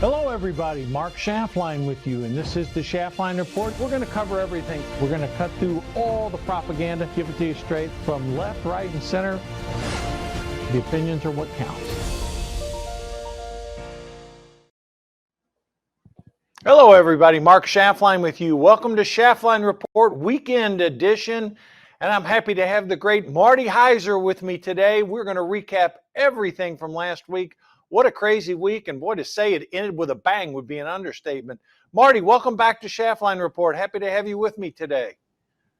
Hello everybody, Mark Schaftlein with you, and this is the Schaftlein Report. We're going to cover everything. We're going to cut through all the propaganda, give it to you straight from left, right, and center. The opinions are what counts. Hello everybody, Mark Schaftlein with you. Welcome to Schaftlein Report Weekend Edition, and I'm happy to have the great Marty Heiser with me today. We're going to recap everything from last week. What a crazy week, and boy, to say it ended with a bang would be an understatement. Marty, welcome back to Schaftlein Report. Happy to have you with me today.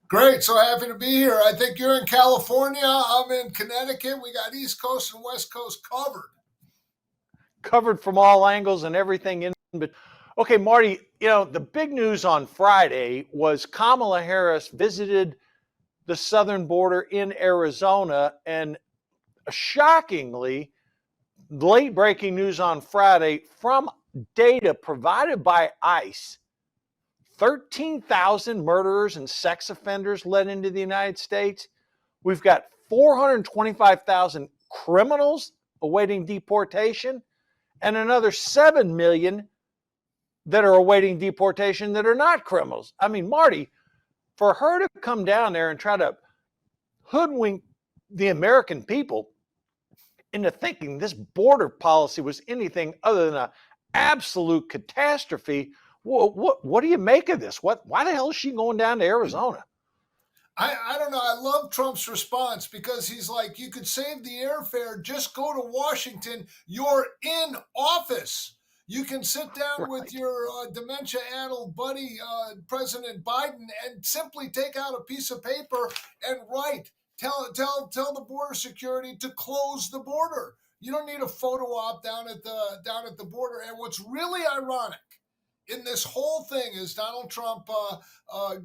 Great, so happy to be here. I think you're in California, I'm in Connecticut. We got East Coast and West Coast covered. Covered from all angles and everything in between. Okay, Marty, the big news on Friday was Kamala Harris visited the southern border in Arizona, and shockingly, late breaking news on Friday from data provided by ICE, 13,000 murderers and sex offenders led into the United States. We've got 425,000 criminals awaiting deportation and another 7 million that are awaiting deportation that are not criminals. I mean, Marty, for her to come down there and try to hoodwink the American people into thinking this border policy was anything other than an absolute catastrophe. What do you make of this? Why the hell is she going down to Arizona? I don't know. I love Trump's response because he's like, you could save the airfare. Just go to Washington. You're in office. You can sit down with your dementia-addled buddy, President Biden, and simply take out a piece of paper and write. Tell the border security to close the border. You don't need a photo op down at the border. And what's really ironic in this whole thing is Donald Trump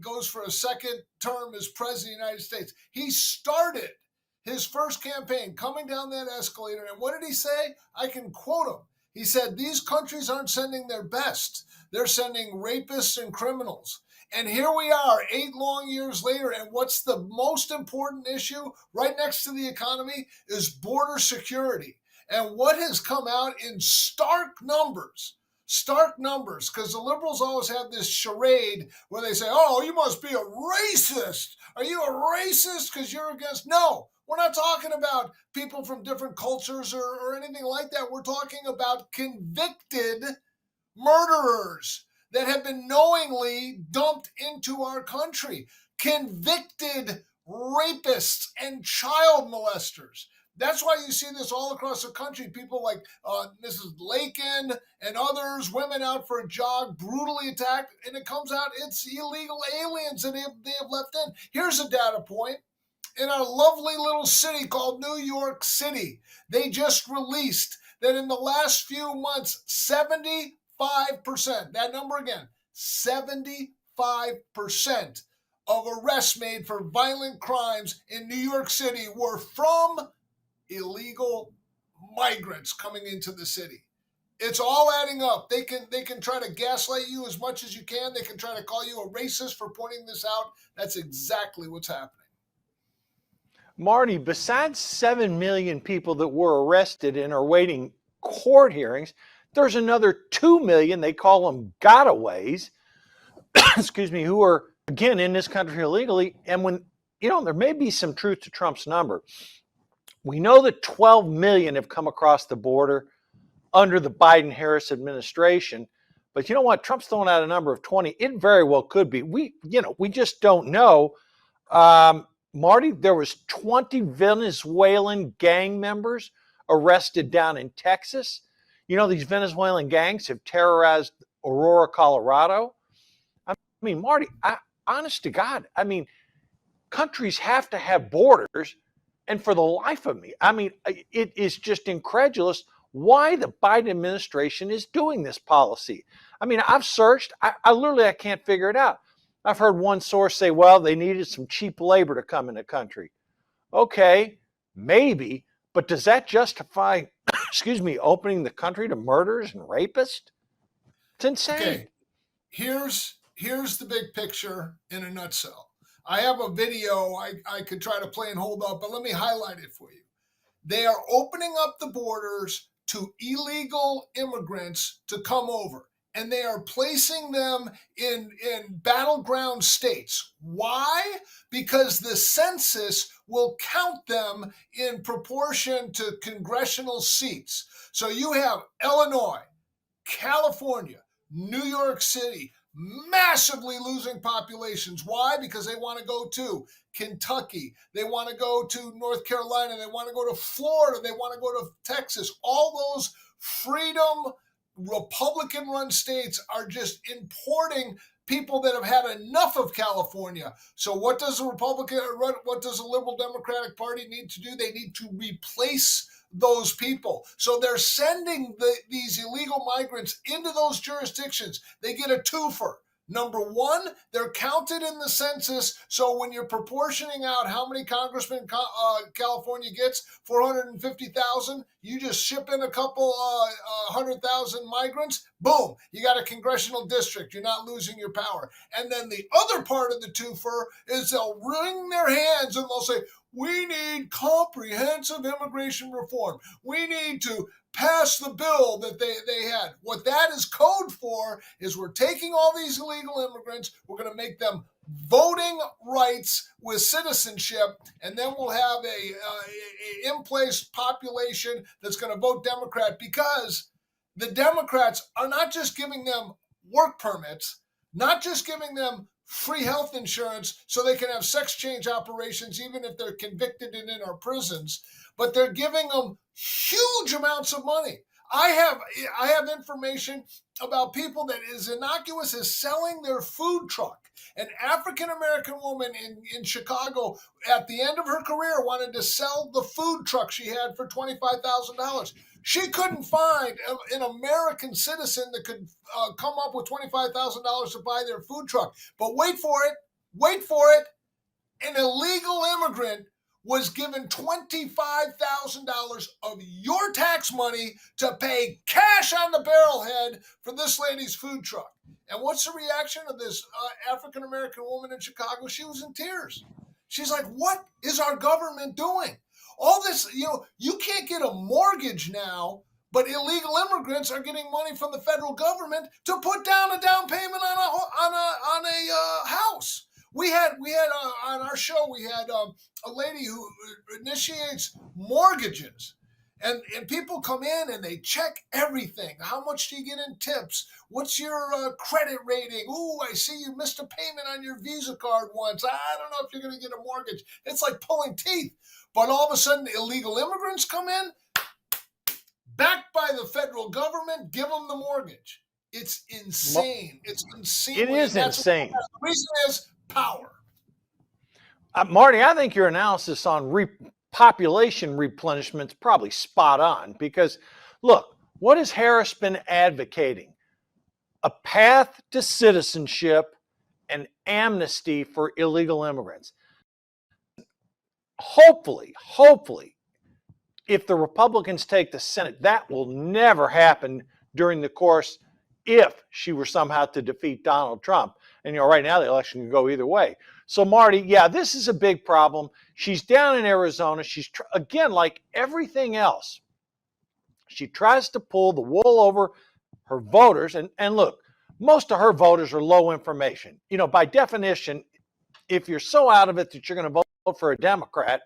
goes for a second term as president of the United States. He started his first campaign coming down that escalator, and what did he say? I can quote him. He said, "These countries aren't sending their best. They're sending rapists and criminals." And here we are 8 long years later, and what's the most important issue right next to the economy is border security. And what has come out in stark numbers, because the liberals always have this charade where they say, oh, you must be a racist. Are you a racist because you're against? No, we're not talking about people from different cultures or anything like that. We're talking about convicted murderers that have been knowingly dumped into our country, convicted rapists and child molesters. That's why you see this all across the country. People like Mrs. Lakin and others, women out for a jog, brutally attacked, and it comes out it's illegal aliens that they have left in. Here's a data point. In our lovely little city called New York City, they just released that in the last few months, 75%, that number again, 75% of arrests made for violent crimes in New York City were from illegal migrants coming into the city. It's all adding up. They can try to gaslight you as much as you can. They can try to call you a racist for pointing this out. That's exactly what's happening. Marty, besides 7 million people that were arrested and are waiting court hearings, there's another 2 million, they call them gotaways, excuse me, who are, again, in this country illegally. And when, there may be some truth to Trump's number. We know that 12 million have come across the border under the Biden-Harris administration. But you know what? Trump's throwing out a number of 20. It very well could be. We just don't know. Marty, there was 20 Venezuelan gang members arrested down in Texas. These Venezuelan gangs have terrorized Aurora, Colorado. I mean, Marty, honest to God, countries have to have borders. And for the life of me, it is just incredulous why the Biden administration is doing this policy. I've searched. I can't figure it out. I've heard one source say, well, they needed some cheap labor to come in the country. Okay, maybe, but does that justify, opening the country to murderers and rapists? It's insane. Okay, here's the big picture in a nutshell. I have a video I could try to play and hold up, but let me highlight it for you. They are opening up the borders to illegal immigrants to come over. And they are placing them in battleground states. Why? Because the census will count them in proportion to congressional seats. So you have Illinois, California, New York City, massively losing populations. Why? Because they want to go to Kentucky, they want to go to North Carolina, they want to go to Florida, they want to go to Texas. All those freedom Republican-run states are just importing people that have had enough of California. So what does what does the Liberal Democratic Party need to do? They need to replace those people. So they're sending these illegal migrants into those jurisdictions. They get a twofer. Number one, they're counted in the census. So when you're proportioning out how many congressmen California gets, 450,000, you just ship in a couple 100,000 migrants, boom, you got a congressional district. You're not losing your power. And then the other part of the twofer is they'll wring their hands and they'll say, we need comprehensive immigration reform. We need to pass the bill that they had. What that is code for is we're taking all these illegal immigrants, we're going to make them voting rights with citizenship, and then we'll have a in-place population that's going to vote Democrat, because the Democrats are not just giving them work permits, not just giving them free health insurance so they can have sex change operations even if they're convicted and in our prisons, but they're giving them huge amounts of money. I have information about people that is innocuous as selling their food truck. An African-American woman in Chicago at the end of her career wanted to sell the food truck she had for $25,000. She couldn't find an American citizen that could come up with $25,000 to buy their food truck. But wait for it, an illegal immigrant was given $25,000 of your tax money to pay cash on the barrelhead for this lady's food truck. And what's the reaction of this African-American woman in Chicago? She was in tears. She's like, what is our government doing? All this, you can't get a mortgage now, but illegal immigrants are getting money from the federal government to put down a down payment on a house. We had on our show, we had a lady who initiates mortgages. And people come in and they check everything. How much do you get in tips? What's your credit rating? Ooh, I see you missed a payment on your Visa card once. I don't know if you're going to get a mortgage. It's like pulling teeth. But all of a sudden, illegal immigrants come in, backed by the federal government, give them the mortgage. It's insane. It's insane. It is insane. The reason is power. Marty, I think your analysis on population replenishment is probably spot on, because look, what has Harris been advocating? A path to citizenship and amnesty for illegal immigrants. Hopefully, if the Republicans take the Senate, that will never happen during the course if she were somehow to defeat Donald Trump. And right now the election can go either way. So Marty, yeah, this is a big problem. She's down in Arizona. She's, again, like everything else, she tries to pull the wool over her voters. And look, most of her voters are low information. By definition, if you're so out of it that you're going to vote for a Democrat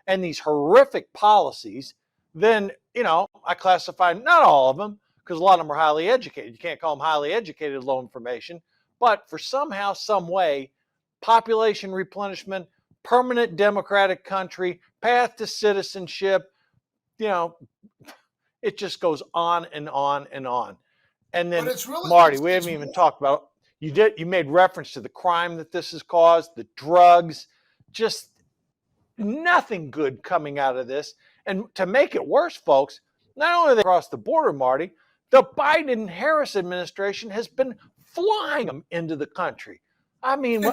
and these horrific policies, then, I classify not all of them, because a lot of them are highly educated. You can't call them highly educated, low information. But for somehow, some way, population replenishment, permanent democratic country, path to citizenship, it just goes on and on and on. And then, really, Marty, we haven't even talked about, you made reference to the crime that this has caused, the drugs, just nothing good coming out of this. And to make it worse, folks, not only are they across the border, Marty, the Biden-Harris administration has been flying them into the country. I mean,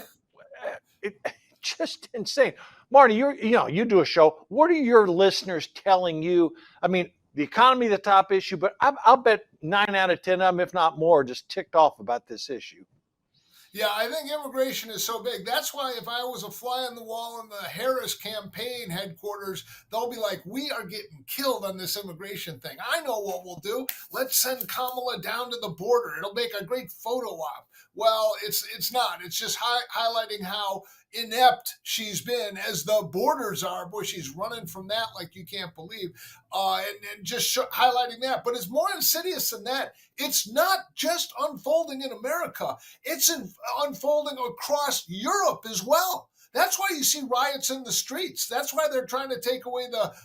just insane. Marty, you do a show. What are your listeners telling you? I mean, the economy, the top issue, but I'll bet 9 out of 10 of them, if not more, just ticked off about this issue. Yeah, I think immigration is so big. That's why if I was a fly on the wall in the Harris campaign headquarters, they'll be like, we are getting killed on this immigration thing. I know what we'll do. Let's send Kamala down to the border. It'll make a great photo op. Well, it's not. It's just highlighting how inept she's been as the borders are. Boy, she's running from that like you can't believe. And just highlighting that. But it's more insidious than that. It's not just unfolding in America. It's unfolding across Europe as well. That's why you see riots in the streets. That's why they're trying to take away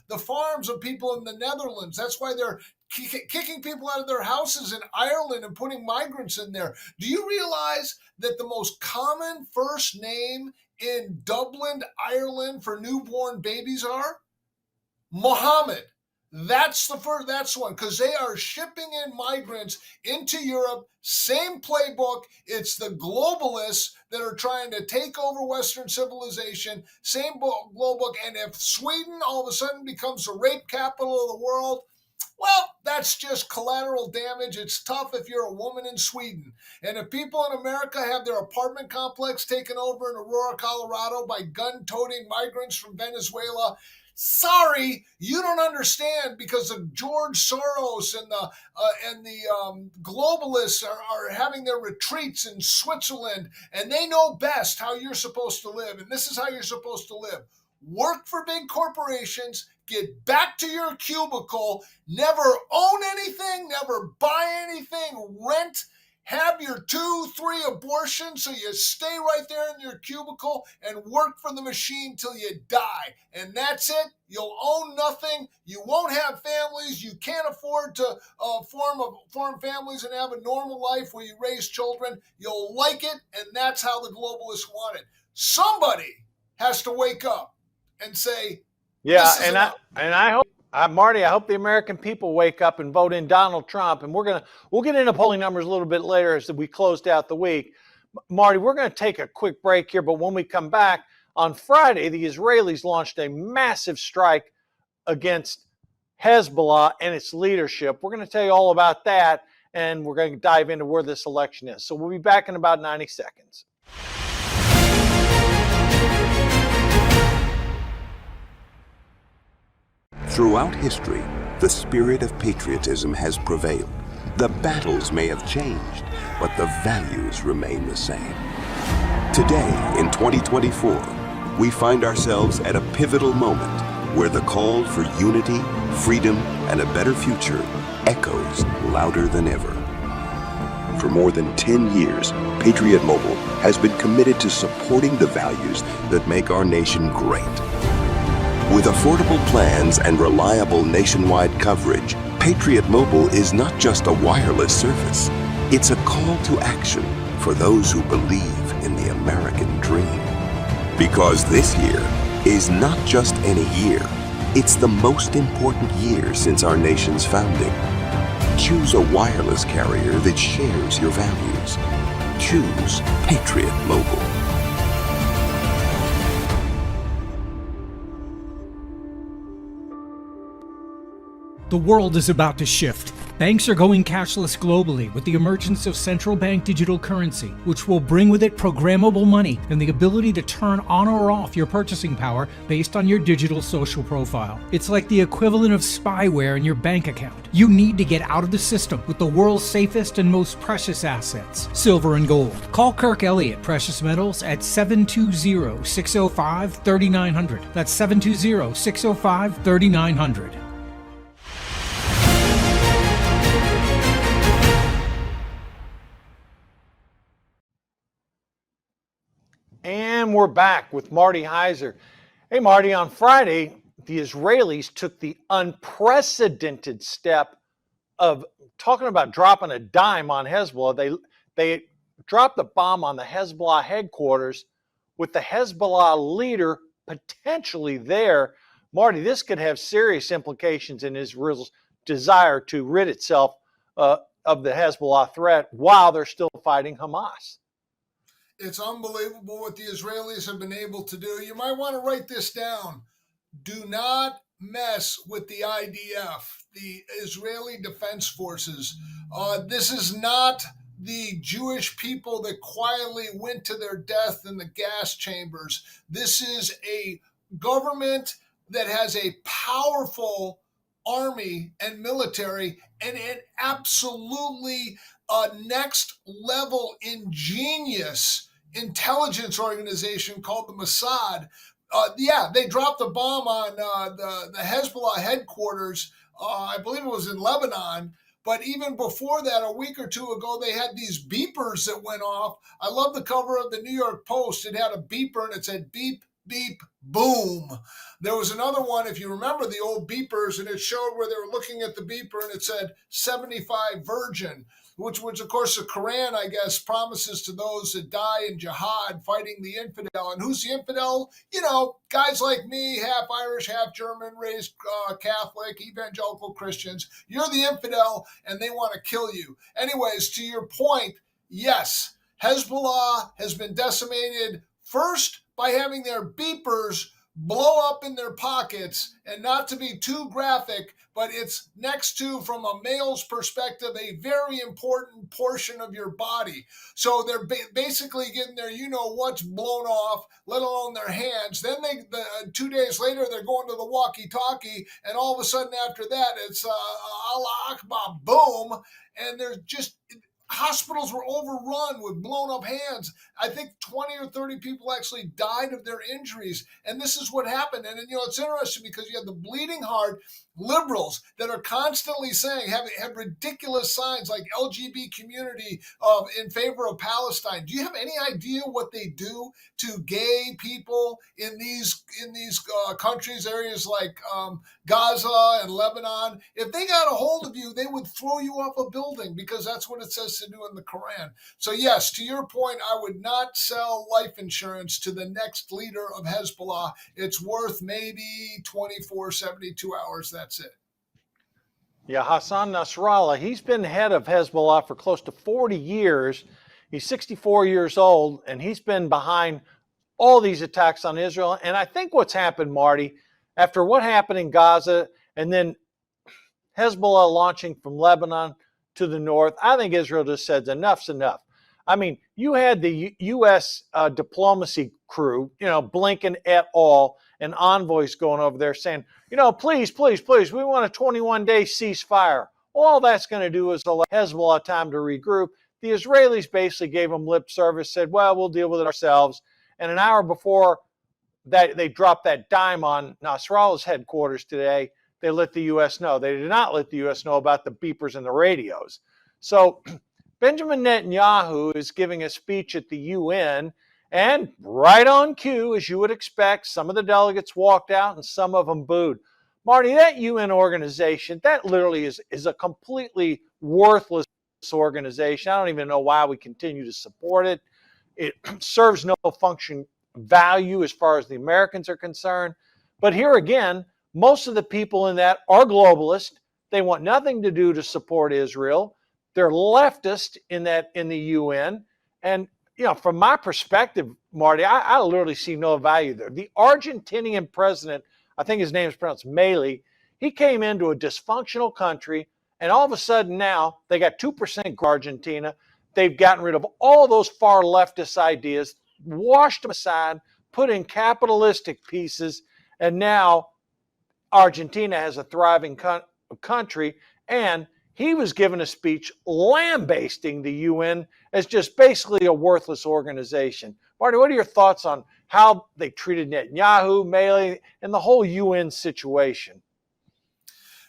the farms of people in the Netherlands. That's why they're kicking people out of their houses in Ireland and putting migrants in there. Do you realize that the most common first name in Dublin, Ireland for newborn babies are Mohammed? That's the first. That's one, because they are shipping in migrants into Europe. Same playbook. It's the globalists that are trying to take over Western civilization. Same playbook. And if Sweden all of a sudden becomes the rape capital of the world, well, that's just collateral damage. It's tough if you're a woman in Sweden. And if people in America have their apartment complex taken over in Aurora, Colorado by gun-toting migrants from Venezuela, sorry, you don't understand, because of George Soros and the globalists are having their retreats in Switzerland, and they know best how you're supposed to live. And this is how you're supposed to live. Work for big corporations, get back to your cubicle, never own anything, never buy anything, rent, have your 2-3 abortions so you stay right there in your cubicle and work for the machine till you die. And that's it. You'll own nothing. You won't have families. You can't afford to form families and have a normal life where you raise children. You'll like it, and that's how the globalists want it. Somebody has to wake up and say, Yeah, I hope, Marty, I hope the American people wake up and vote in Donald Trump. And we'll get into polling numbers a little bit later as we closed out the week. Marty, we're going to take a quick break here, but when we come back on Friday, the Israelis launched a massive strike against Hezbollah and its leadership. We're going to tell you all about that, and we're going to dive into where this election is. So we'll be back in about 90 seconds. Throughout history, the spirit of patriotism has prevailed. The battles may have changed, but the values remain the same. Today, in 2024, we find ourselves at a pivotal moment where the call for unity, freedom, and a better future echoes louder than ever. For more than 10 years, Patriot Mobile has been committed to supporting the values that make our nation great. With affordable plans and reliable nationwide coverage, Patriot Mobile is not just a wireless service. It's a call to action for those who believe in the American dream. Because this year is not just any year, it's the most important year since our nation's founding. Choose a wireless carrier that shares your values. Choose Patriot Mobile. The world is about to shift. Banks are going cashless globally with the emergence of central bank digital currency, which will bring with it programmable money and the ability to turn on or off your purchasing power based on your digital social profile. It's like the equivalent of spyware in your bank account. You need to get out of the system with the world's safest and most precious assets, silver and gold. Call Kirk Elliott Precious Metals at 720-605-3900. That's 720-605-3900. And we're back with Marty Heiser. Hey, Marty, on Friday, the Israelis took the unprecedented step of talking about dropping a dime on Hezbollah. They dropped the bomb on the Hezbollah headquarters with the Hezbollah leader potentially there. Marty, this could have serious implications in Israel's desire to rid itself of the Hezbollah threat while they're still fighting Hamas. It's unbelievable what the Israelis have been able to do. You might want to write this down. Do not mess with the IDF, the Israeli Defense Forces. This is not the Jewish people that quietly went to their death in the gas chambers. This is a government that has a powerful army and military and an absolutely next level ingenious intelligence organization called the Mossad. They dropped a bomb on the Hezbollah headquarters. I believe it was in Lebanon. But even before that, a week or two ago, they had these beepers that went off. I love the cover of the New York Post. It had a beeper and it said beep, beep, boom. There was another one, if you remember the old beepers, and it showed where they were looking at the beeper and it said 75 virgin, which of course the Quran, I guess, promises to those that die in jihad fighting the infidel. And who's the infidel? Guys like me, half Irish, half German, raised Catholic, evangelical Christians. You're the infidel and they want to kill you. Anyways, to your point, yes, Hezbollah has been decimated first by having their beepers blow up in their pockets, and not to be too graphic, but it's next to, from a male's perspective, a very important portion of your body. So they're basically getting their what's blown off, let alone their hands. Then 2 days later, they're going to the walkie-talkie, and all of a sudden after that, it's Allah Akbar, boom, and they're just... Hospitals were overrun with blown up hands. I think 20 or 30 people actually died of their injuries. And this is what happened. And it's interesting because you have the bleeding heart liberals that are constantly saying, have ridiculous signs like LGBT community in favor of Palestine. Do you have any idea what they do to gay people in these countries, areas like Gaza and Lebanon? If they got a hold of you, they would throw you off a building because that's what it says to do in the Quran. So yes, to your point, I would not sell life insurance to the next leader of Hezbollah. It's worth maybe 24, 72 hours. That's it. Yeah, Hassan Nasrallah, he's been head of Hezbollah for close to 40 years. He's 64 years old, and he's been behind all these attacks on Israel. And I think what's happened, Marty, after what happened in Gaza and then Hezbollah launching from Lebanon to the north, I think Israel just said enough's enough. I mean, you had the U.S. Diplomacy crew, Blinken et al., and envoys going over there saying, please, please, please, we want a 21-day ceasefire. All that's going to do is allow Hezbollah time to regroup. The Israelis basically gave them lip service, said, well, we'll deal with it ourselves. And an hour before that, they dropped that dime on Nasrallah's headquarters today. They let the U.S. know. They did not let the U.S. know about the beepers and the radios. So Benjamin Netanyahu is giving a speech at the UN, and right on cue, as you would expect, some of the delegates walked out and some of them booed. Marty, that UN organization, that literally is a completely worthless organization. I don't even know why we continue to support it. It serves no function value as far as the Americans are concerned. But here again, most of the people in that are globalist. They want nothing to do to support Israel. They're leftist in the UN. And from my perspective, Marty, I literally see no value there. The Argentinian president, I think his name is pronounced Milei, he came into a dysfunctional country, and all of a sudden now they got 2% Argentina. They've gotten rid of all those far leftist ideas, washed them aside, put in capitalistic pieces, and now Argentina has a thriving country. And he was given a speech lambasting the UN as just basically a worthless organization. Marty, what are your thoughts on how they treated Netanyahu, Milei, and the whole UN situation?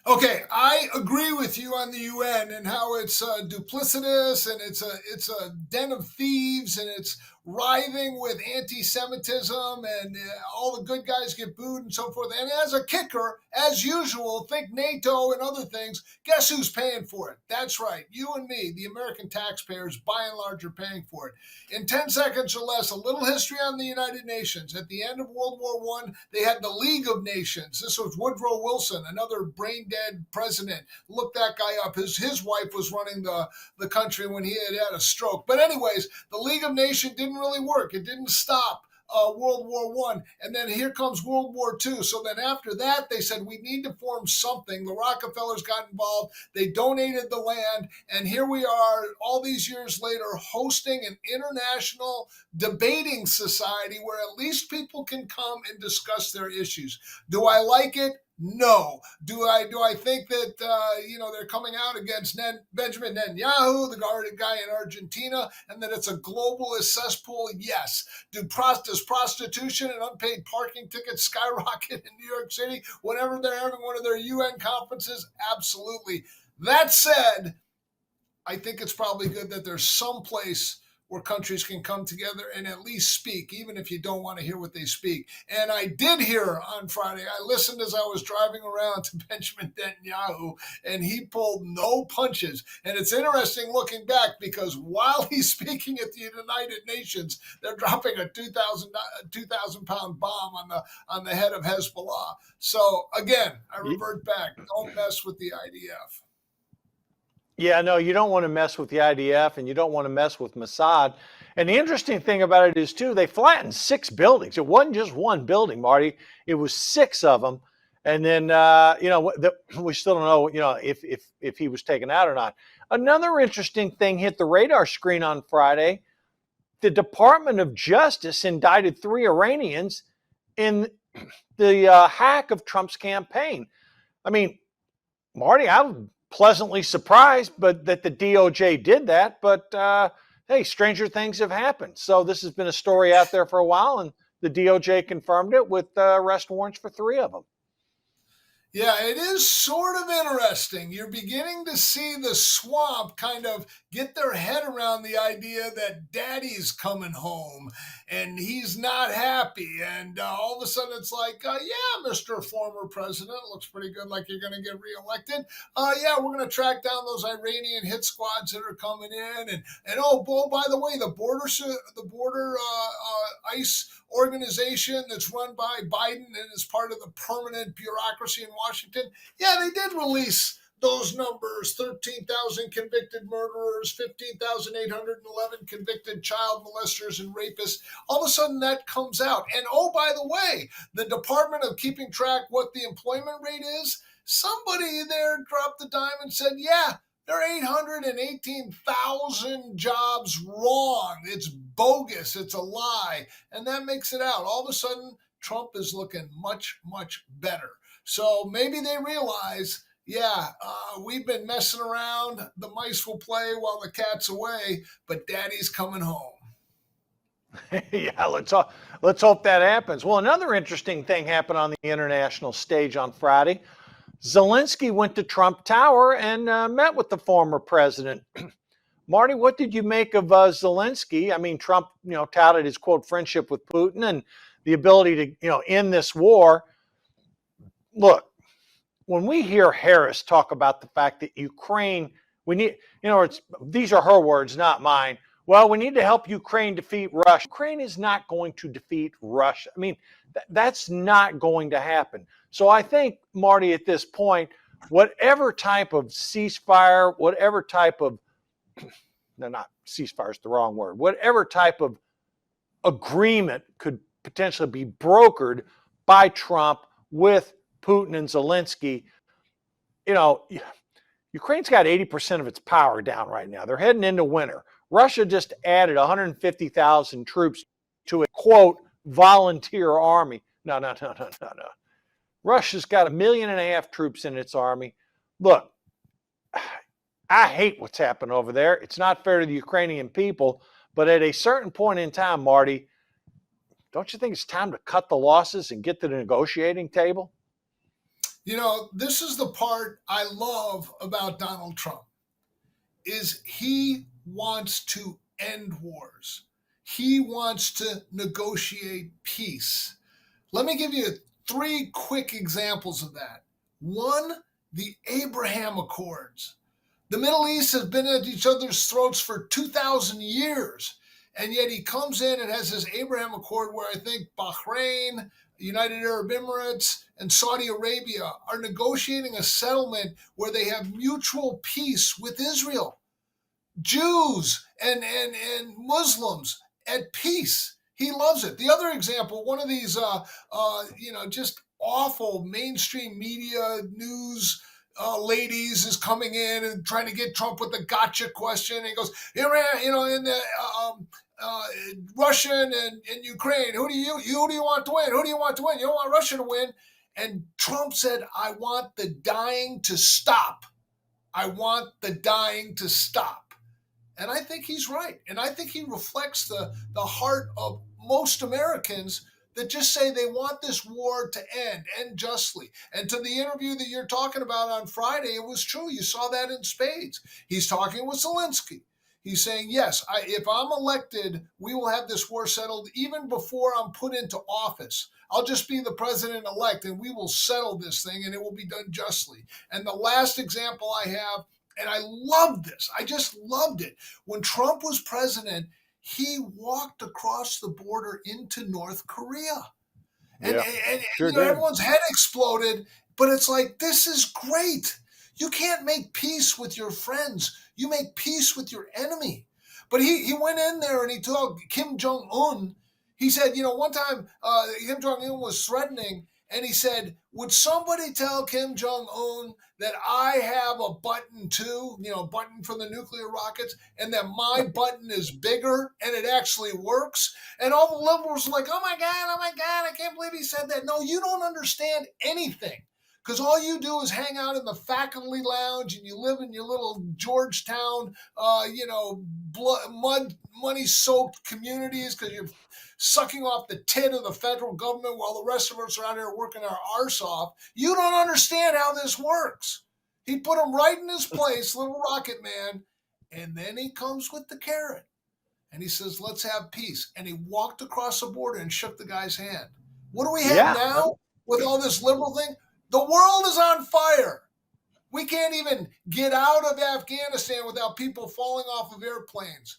Okay, I agree with you on the UN and how it's duplicitous and it's a den of thieves and it's writhing with anti-Semitism and all the good guys get booed and so forth. And as a kicker, as usual, think NATO and other things, guess who's paying for it? That's right, you and me, the American taxpayers, by and large, are paying for it. In 10 seconds or less, a little history on the United Nations. At the end of World War I, they had the League of Nations. This was Woodrow Wilson, another brain-dead president. Look that guy up. His wife was running the country when he had a stroke. But anyways, the League of Nations didn't really work. It didn't stop World War One, and then here comes World War Two. So then after that, they said we need to form something. The Rockefellers got involved. They donated the land, and here we are, all these years later, hosting an international debating society where at least people can come and discuss their issues. Do I like it? No. Do I think that they're coming out against Benjamin Netanyahu, the guy in Argentina, and that it's a globalist cesspool? Yes. Does prostitution and unpaid parking tickets skyrocket in New York City whenever they're having one of their UN conferences? Absolutely. That said, I think it's probably good that there's some place where countries can come together and at least speak, even if you don't want to hear what they speak. And I did hear on Friday, I listened as I was driving around to Benjamin Netanyahu, and he pulled no punches. And it's interesting looking back, because while he's speaking at the United Nations, they're dropping a 2,000 pound bomb on the head of Hezbollah. So again, I revert back. Don't mess with the IDF. Yeah, no, you don't want to mess with the IDF, and you don't want to mess with Mossad. And the interesting thing about it is, too, they flattened 6 buildings. It wasn't just one building, Marty. It was 6 of them. And then, we still don't know, if he was taken out or not. Another interesting thing hit the radar screen on Friday. The Department of Justice indicted 3 Iranians in the hack of Trump's campaign. I mean, Marty, I was pleasantly surprised, but that the DOJ did that. But hey, stranger things have happened. So this has been a story out there for a while, and the DOJ confirmed it with arrest warrants for 3 of them. Yeah, it is sort of interesting. You're beginning to see the swamp kind of get their head around the idea that daddy's coming home and he's not happy. And all of a sudden it's like, yeah, Mr. Former President, looks pretty good, like you're going to get reelected. Yeah, we're going to track down those Iranian hit squads that are coming in. And by the way, the border ICE organization that's run by Biden and is part of the permanent bureaucracy in Washington, yeah, they did release those numbers: 13,000 convicted murderers, 15,811 convicted child molesters and rapists. All of a sudden that comes out. And by the way, the Department of keeping track what the employment rate is, somebody there dropped the dime and said, yeah, there are 818,000 jobs wrong. It's bogus. It's a lie. And that makes it out. All of a sudden, Trump is looking much, much better. So maybe they realize, we've been messing around. The mice will play while the cat's away, but daddy's coming home. Yeah, let's hope that happens. Well, another interesting thing happened on the international stage on Friday. Zelensky went to Trump Tower and met with the former president. Marty, what did you make of Zelensky? I mean, Trump, touted his, quote, friendship with Putin and the ability to, end this war. Look, when we hear Harris talk about the fact that Ukraine, we need, these are her words, not mine. Well, we need to help Ukraine defeat Russia. Ukraine is not going to defeat Russia. I mean, that's not going to happen. So I think, Marty, at this point, whatever type of ceasefire, whatever type of, no, not ceasefire is the wrong word, whatever type of agreement could potentially be brokered by Trump with Putin and Zelensky. Ukraine's got 80% of its power down right now. They're heading into winter. Russia just added 150,000 troops to a, quote, volunteer army. No. Russia's got 1.5 million troops in its army. Look, I hate what's happened over there. It's not fair to the Ukrainian people, but at a certain point in time, Marty, don't you think it's time to cut the losses and get to the negotiating table? This is the part I love about Donald Trump, is he wants to end wars. He wants to negotiate peace. Let me give you 3 quick examples of that. 1, the Abraham Accords. The Middle East has been at each other's throats for 2,000 years, and yet he comes in and has this Abraham Accord where I think Bahrain, United Arab Emirates, and Saudi Arabia are negotiating a settlement where they have mutual peace with Israel. Jews and Muslims at peace. He loves it. The other example, one of these, just awful mainstream media news ladies is coming in and trying to get Trump with the gotcha question. And he goes, Iran, in the Russian and Ukraine, who do you want to win? Who do you want to win? You don't want Russia to win. And Trump said, I want the dying to stop. I want the dying to stop. And I think he's right. And I think he reflects the heart of most Americans that just say they want this war to end justly. And to the interview that you're talking about on Friday, it was true. You saw that in spades. He's talking with Zelensky. He's saying, yes, if I'm elected, we will have this war settled even before I'm put into office. I'll just be the president-elect, and we will settle this thing, and it will be done justly. And the last example I have, and I love this. I just loved it. When Trump was president, he walked across the border into North Korea. And, everyone's head exploded, but it's like, this is great. You can't make peace with your friends. You make peace with your enemy. But he went in there and he told Kim Jong-un, he said, one time Kim Jong-un was threatening, and he said, would somebody tell Kim Jong-un that I have a button too, button for the nuclear rockets, and that my button is bigger and it actually works? And all the liberals were like, oh my God, I can't believe he said that. No, you don't understand anything, because all you do is hang out in the faculty lounge and you live in your little Georgetown, money-soaked communities because you're sucking off the tit of the federal government while the rest of us are out here working our arse off. You don't understand how this works. He put him right in his place, little rocket man, and then he comes with the carrot. And he says, let's have peace. And he walked across the border and shook the guy's hand. What do we have now with all this liberal thing? The world is on fire. We can't even get out of Afghanistan without people falling off of airplanes.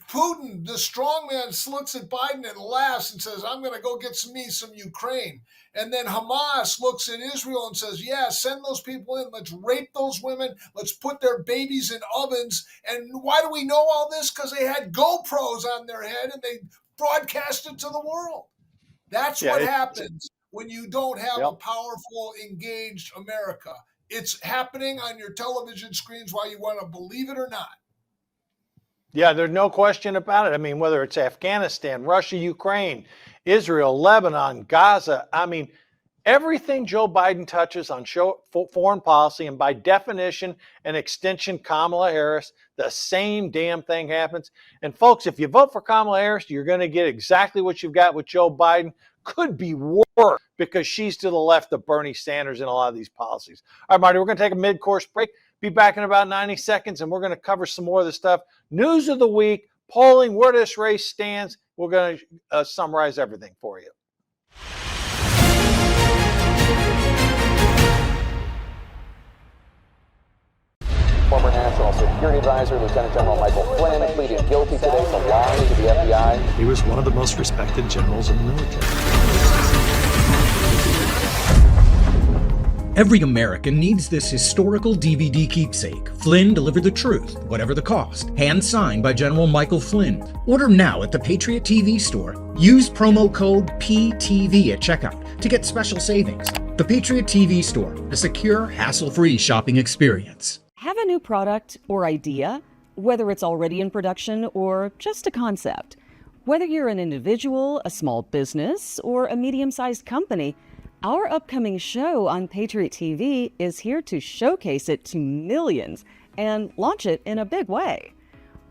Putin, the strongman, looks at Biden and laughs and says, I'm going to go get some Ukraine. And then Hamas looks at Israel and says, yeah, send those people in. Let's rape those women. Let's put their babies in ovens. And why do we know all this? Because they had GoPros on their head and they broadcast it to the world. That's what happens when you don't have a powerful, engaged America. It's happening on your television screens, whether you want to believe it or not. Yeah, there's no question about it. I mean, whether it's Afghanistan, Russia, Ukraine, Israel, Lebanon, Gaza, I mean, everything Joe Biden touches on foreign policy, and by definition and extension, Kamala Harris, the same damn thing happens. And folks, if you vote for Kamala Harris, you're going to get exactly what you've got with Joe Biden. Could be worse because she's to the left of Bernie Sanders in a lot of these policies. All right, Marty, we're going to take a mid-course break. Be back in about 90 seconds, and we're going to cover some more of the stuff. News of the week, polling, where this race stands. We're going to summarize everything for you. Former National Security Advisor Lieutenant General Michael Flynn pleaded guilty today to lying to the FBI. He was one of the most respected generals in the military. Every American needs this historical DVD keepsake. Flynn delivered the truth, whatever the cost. Hand signed by General Michael Flynn. Order now at the Patriot TV store. Use promo code PTV at checkout to get special savings. The Patriot TV store, a secure, hassle-free shopping experience. Have a new product or idea, whether it's already in production or just a concept. Whether you're an individual, a small business, or a medium-sized company, our upcoming show on Patriot TV is here to showcase it to millions and launch it in a big way.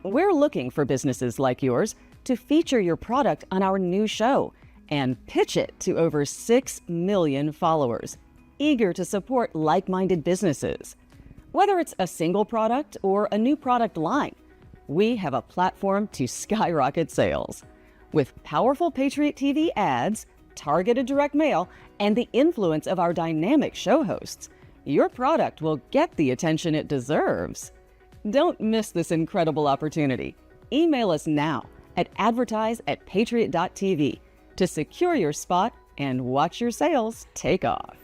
We're looking for businesses like yours to feature your product on our new show and pitch it to over 6 million followers, eager to support like-minded businesses. Whether it's a single product or a new product line, we have a platform to skyrocket sales. With powerful Patriot TV ads, targeted direct mail, and the influence of our dynamic show hosts, your product will get the attention it deserves. Don't miss this incredible opportunity. Email us now at advertise@patriot.tv to secure your spot and watch your sales take off.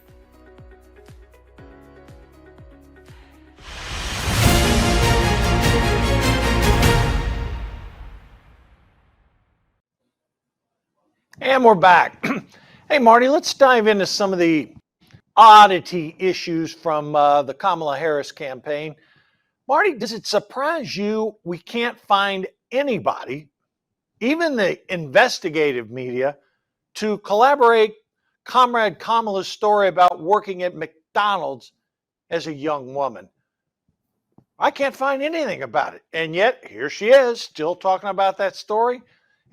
And we're back. Hey, Marty, let's dive into some of the oddity issues from the Kamala Harris campaign. Marty, does it surprise you we can't find anybody, even the investigative media, to collaborate Comrade Kamala's story about working at McDonald's as a young woman? I can't find anything about it. And yet, here she is, still talking about that story.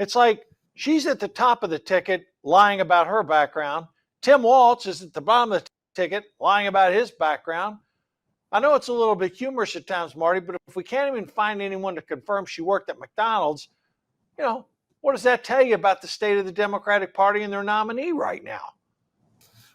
It's like she's at the top of the ticket, lying about her background. Tim Walz is at the bottom of the ticket, lying about his background. I know it's a little bit humorous at times, Marty, but if we can't even find anyone to confirm she worked at McDonald's, what does that tell you about the state of the Democratic Party and their nominee right now?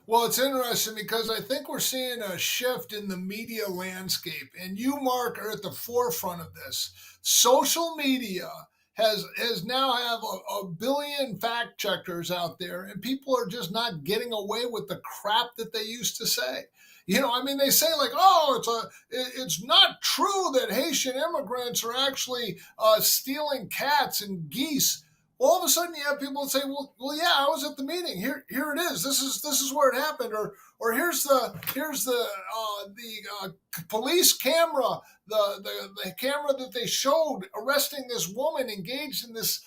Well, it's interesting because I think we're seeing a shift in the media landscape, and you, Mark, are at the forefront of this. Social media has now have a billion fact checkers out there, and people are just not getting away with the crap that they used to say. They say like, oh, it's not true that Haitian immigrants are actually stealing cats and geese. All of a sudden, you have people that say, "Well, yeah, I was at the meeting. Here it is. This is where it happened." Or here's the police camera, the camera that they showed arresting this woman engaged in this.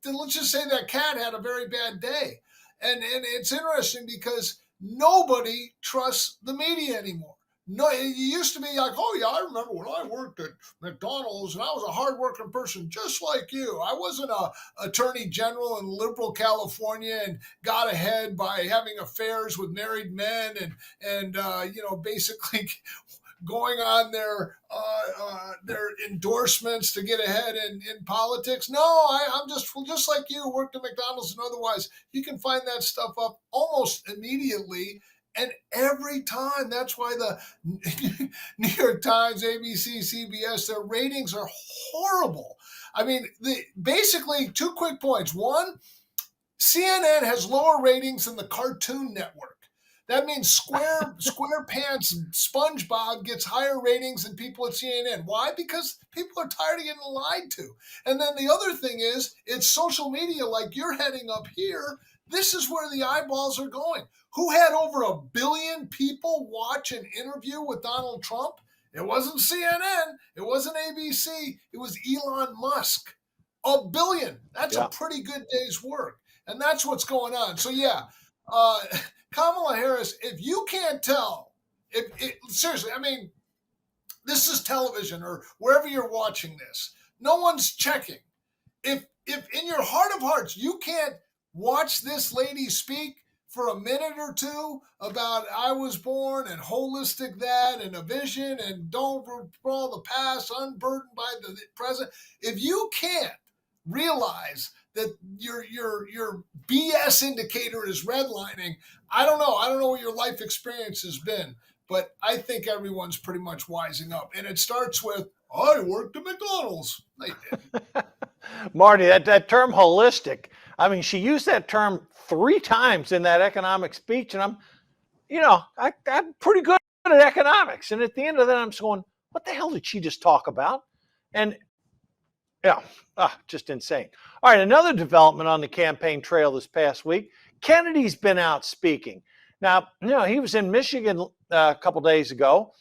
Let's just say that cat had a very bad day, and it's interesting because nobody trusts the media anymore. No, it used to be like, oh yeah, I remember when I worked at McDonald's and I was a hardworking person just like you. I wasn't a attorney general in liberal California and got ahead by having affairs with married men and basically going on their endorsements to get ahead in politics. No, I'm just like you, worked at McDonald's and otherwise. You can find that stuff up almost immediately. And every time, that's why the New York Times, ABC, CBS, their ratings are horrible. I mean, basically, two quick points. One, CNN has lower ratings than the Cartoon Network. That means SquarePants SpongeBob gets higher ratings than people at CNN. Why? Because people are tired of getting lied to. And then the other thing is, it's social media like you're heading up here. This is where the eyeballs are going. Who had over 1 billion people watch an interview with Donald Trump? It wasn't CNN. It wasn't ABC. It was Elon Musk. 1 billion. That's a pretty good day's work. And that's what's going on. So, yeah, Kamala Harris, if you can't tell, seriously, I mean, this is television or wherever you're watching this. No one's checking. If in your heart of hearts you can't watch this lady speak for a minute or two about I was born and holistic that and a vision and don't recall the past, unburdened by the present. If you can't realize that your BS indicator is redlining, I don't know. I don't know what your life experience has been, but I think everyone's pretty much wising up. And it starts with, I worked at McDonald's. Marty, that term holistic, I mean, she used that term 3 times in that economic speech, and I'm pretty good at economics. And at the end of that, I'm just going, what the hell did she just talk about? And just insane. All right, another development on the campaign trail this past week, Kennedy's been out speaking. Now, he was in Michigan a couple days ago,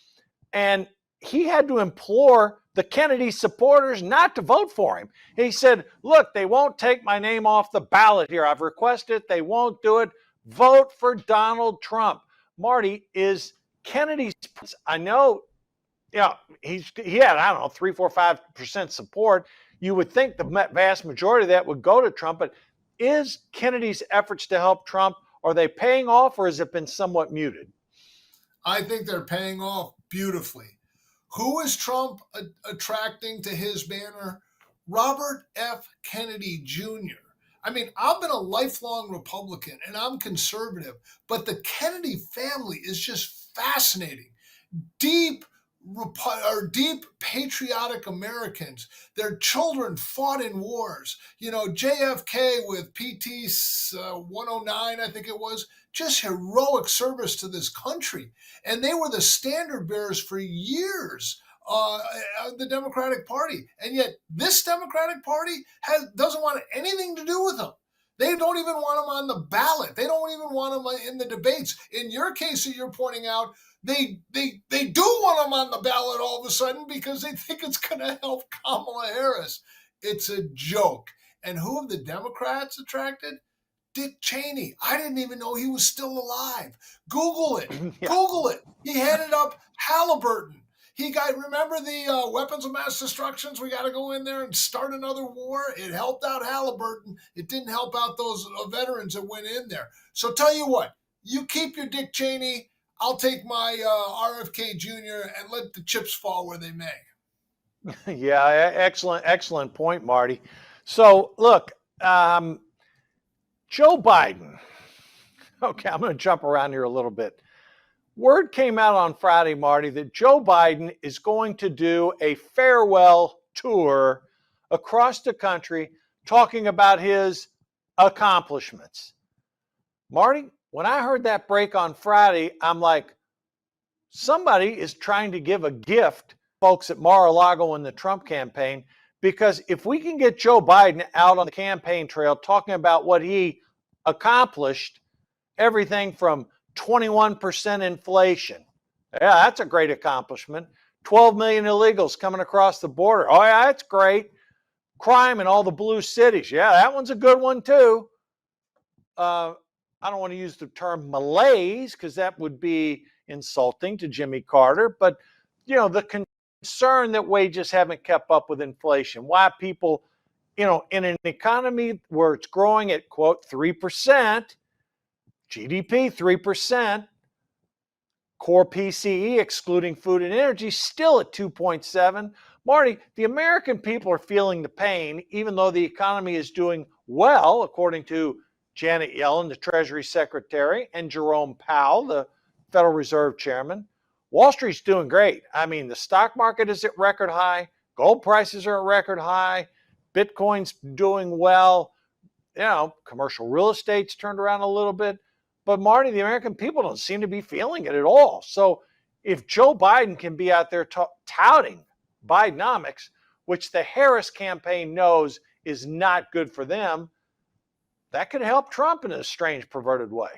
and he had to implore the Kennedy supporters not to vote for him. He said, look, they won't take my name off the ballot here. I've requested it. They won't do it. Vote for Donald Trump. Marty, is Kennedy's, I know, he had, 3, 4, 5% support. You would think the vast majority of that would go to Trump, but is Kennedy's efforts to help Trump, are they paying off or has it been somewhat muted? I think they're paying off beautifully. Who is Trump attracting to his banner? Robert F. Kennedy Jr. I mean, I've been a lifelong Republican and I'm conservative, but the Kennedy family is just fascinating. Deep patriotic Americans. Their children fought in wars. JFK with PT 109, I think it was, just heroic service to this country. And they were the standard bearers for years of the Democratic Party. And yet this Democratic Party doesn't want anything to do with them. They don't even want him on the ballot. They don't even want him in the debates. In your case that you're pointing out, they do want him on the ballot all of a sudden because they think it's going to help Kamala Harris. It's a joke. And who have the Democrats attracted? Dick Cheney. I didn't even know he was still alive. Google it. Yeah. Google it. He headed up Halliburton. Remember the weapons of mass destructions? We got to go in there and start another war. It helped out Halliburton. It didn't help out those veterans that went in there. So tell you what, you keep your Dick Cheney. I'll take my RFK Jr. and let the chips fall where they may. Yeah, excellent point, Marty. So look, Joe Biden. Okay, I'm going to jump around here a little bit. Word came out on Friday, Marty, that Joe Biden is going to do a farewell tour across the country talking about his accomplishments. Marty, when I heard that break on Friday, I'm like, somebody is trying to give a gift, folks at Mar-a-Lago in the Trump campaign, because if we can get Joe Biden out on the campaign trail talking about what he accomplished, everything from 21% inflation. Yeah, that's a great accomplishment. 12 million illegals coming across the border. Oh, yeah, that's great. Crime in all the blue cities. Yeah, that one's a good one, too. I don't want to use the term malaise because that would be insulting to Jimmy Carter. But, you know, the concern that wages haven't kept up with inflation. Why people, you know, in an economy where it's growing at, quote, 3%, GDP 3%, core PCE excluding food and energy still at 2.7. Marty, the American people are feeling the pain, even though the economy is doing well, according to Janet Yellen, the Treasury Secretary, and Jerome Powell, the Federal Reserve Chairman. Wall Street's doing great. I mean, the stock market is at record high. Gold prices are at record high. Bitcoin's doing well. You know, commercial real estate's turned around a little bit. But Marty, the American people don't seem to be feeling it at all. So if Joe Biden can be out there touting Bidenomics, which the Harris campaign knows is not good for them, that could help Trump in a strange, perverted way.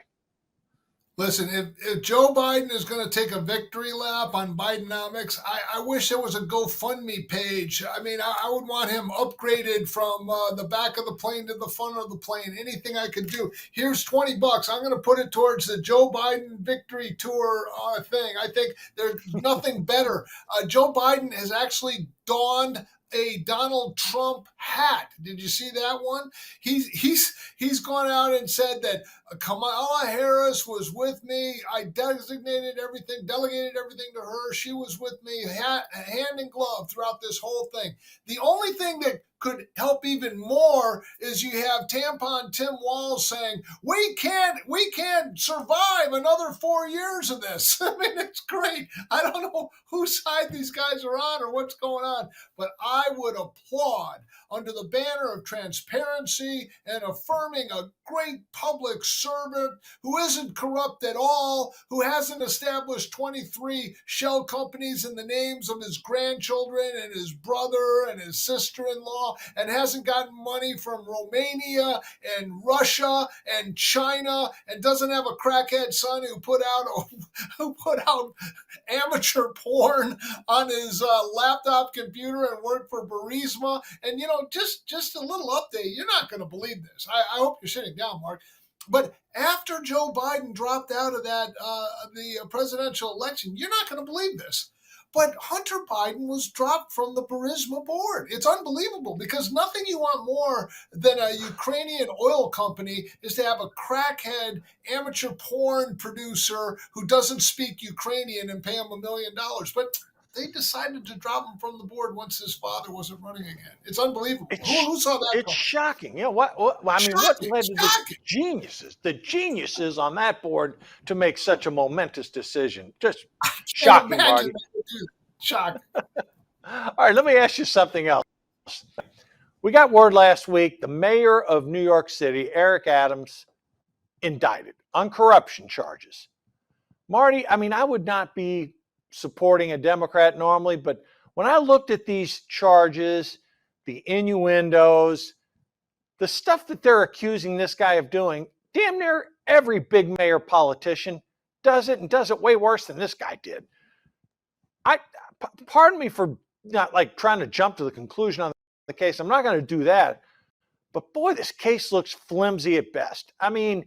Listen, if Joe Biden is going to take a victory lap on Bidenomics, I wish there was a GoFundMe page. I mean, I would want him upgraded from the back of the plane to the front of the plane. Anything I could do. Here's $20. I'm going to put it towards the Joe Biden victory tour thing. I think there's nothing better. Joe Biden has actually donned a Donald Trump hat. Did you see that one? He's gone out and said that Kamala Harris was with me. I delegated everything to her. She was with me hand in glove throughout this whole thing. The only thing that could help even more is you have Tampon Tim Walz saying, we can't survive another 4 years of this. I mean, it's great. I don't know whose side these guys are on or what's going on, but I would applaud under the banner of transparency and affirming a great public servant who isn't corrupt at all, who hasn't established 23 shell companies in the names of his grandchildren and his brother and his sister-in-law, and hasn't gotten money from Romania and Russia and China, and doesn't have a crackhead son who put out amateur porn on his laptop computer and worked for Burisma. And you know, just a little update. You're not going to believe this. I hope you're sitting down, Mark. But after Joe Biden dropped out of the presidential election, you're not going to believe this, but Hunter Biden was dropped from the Burisma board. It's unbelievable, because nothing you want more than a Ukrainian oil company is to have a crackhead amateur porn producer who doesn't speak Ukrainian and pay him $1 million. But they decided to drop him from the board once his father wasn't running again. It's unbelievable. Who saw that? It's shocking. You know, what led to the geniuses on that board to make such a momentous decision? Just shocking, Marty. Shocking. All right, let me ask you something else. We got word last week the mayor of New York City, Eric Adams, indicted on corruption charges. Marty, I mean, I would not be supporting a Democrat normally, but when I looked at these charges, the innuendos, the stuff that they're accusing this guy of doing, damn near every big mayor politician does it, and does it way worse than this guy did. Pardon me for not like trying to jump to the conclusion on the case. I'm not going to do that. But boy, this case looks flimsy at best. I mean,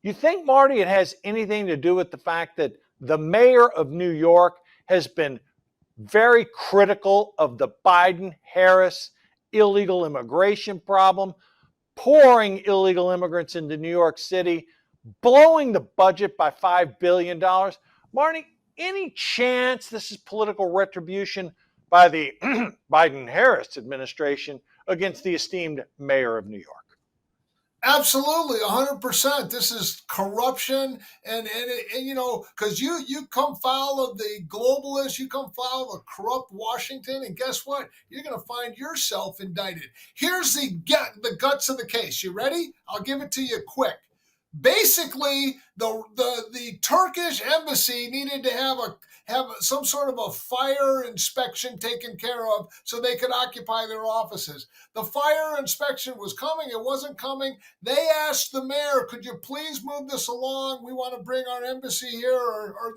you think, Marty, it has anything to do with the fact that the mayor of New York has been very critical of the Biden-Harris illegal immigration problem, pouring illegal immigrants into New York City, blowing the budget by $5 billion. Marty, any chance this is political retribution by the Biden-Harris administration against the esteemed mayor of New York? Absolutely, 100%. This is corruption, and you know, because you come foul of the globalists, you come foul of a corrupt Washington, and guess what? You're going to find yourself indicted. Here's the guts of the case. You ready? I'll give it to you quick. Basically, the Turkish embassy needed to have some sort of a fire inspection taken care of so they could occupy their offices. The fire inspection was coming. It wasn't coming. They asked the mayor, could you please move this along? We want to bring our embassy here or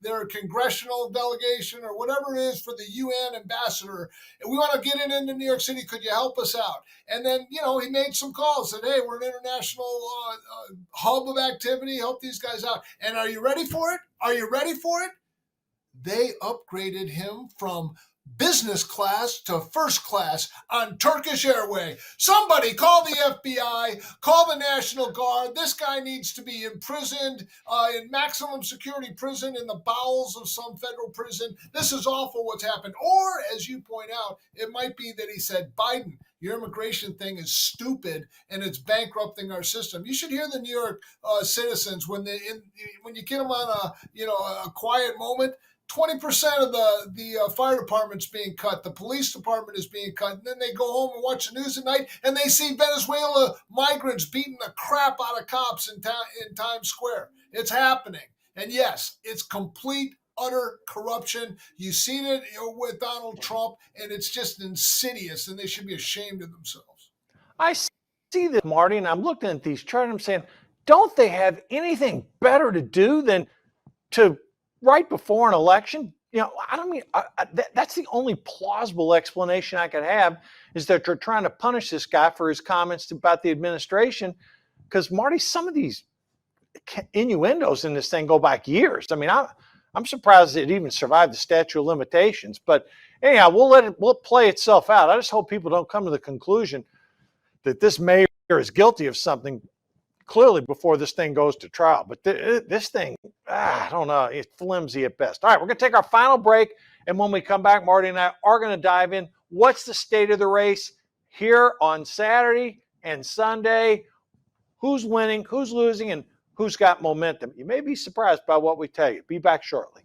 their congressional delegation or whatever it is for the UN ambassador. And we want to get it into New York City. Could you help us out? And then, you know, he made some calls, said, hey, we're an international hub of activity. Help these guys out. And are you ready for it? Are you ready for it? They upgraded him from business class to first class on Turkish Airways. Somebody call the FBI, call the National Guard. This guy needs to be imprisoned in maximum security prison in the bowels of some federal prison. This is awful what's happened. Or, as you point out, it might be that he said, Biden, your immigration thing is stupid and it's bankrupting our system. You should hear the New York citizens when you get them on a quiet moment. 20% of the fire department's being cut. The police department is being cut. And then they go home and watch the news at night and they see Venezuela migrants beating the crap out of cops in Times Square. It's happening. And yes, it's complete, utter corruption. You've seen it with Donald Trump, and it's just insidious, and they should be ashamed of themselves. I see this, Marty, and I'm looking at these charts and I'm saying, don't they have anything better to do than to right before an election? You know, I don't mean, that's the only plausible explanation I could have, is that they're trying to punish this guy for his comments about the administration. Because, Marty, some of these innuendos in this thing go back years. I mean, I'm surprised it even survived the statute of limitations. But anyhow, we'll play itself out. I just hope people don't come to the conclusion that this mayor is guilty of something clearly before this thing goes to trial. But this thing, I don't know, it's flimsy at best. All right, we're going to take our final break. And when we come back, Marty and I are going to dive in. What's the state of the race here on Saturday and Sunday? Who's winning, who's losing, and who's got momentum? You may be surprised by what we tell you. Be back shortly.